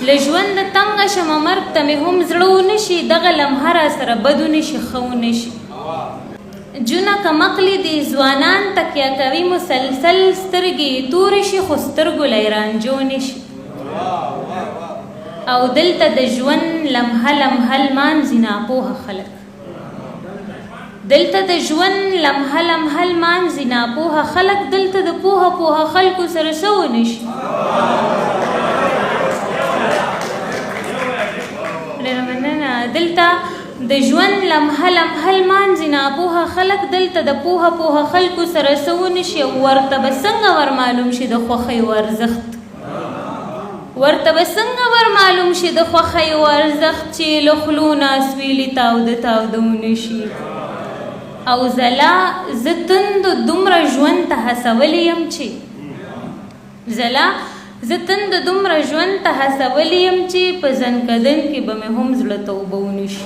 له ژونده تنګه شمه مرګ ته مې هم زړه ونه شي دغه لمحه را سره بد ونه شي ښه ونه شي جونه کمقلې دي ځوانان تکیه کوي مسلسل سترګې تورې شي خو سترګو له یې رانجو نه شي او دلته د ژوند لمحه لمحه لمانځي ناپوهه خلک دلته د ژوند لمحه لمحه لمانځي ناپوهه خلک دلته د پوهه پوهه خلکو سره څه ونه شي ډېره مننه دلته د ژوند لمحه لمحه لمانځي ناپوهه خلک دلته د پوهه پوهه خلکو سره څه ونه شي ورته به څنګه ور معلوم شي د خوښۍ ارزښت ورته به څنګه ور معلوم شي د خوښۍ ارزښت چې له خولو نه اسویلي تاوده تاوده ونه شي او زه تندو دومره ژوند ته هڅولی یم چې زه تندو دومره ژوند ته هڅولی یم چې په زنکدن کې به مې هم زړه توبه ونه شي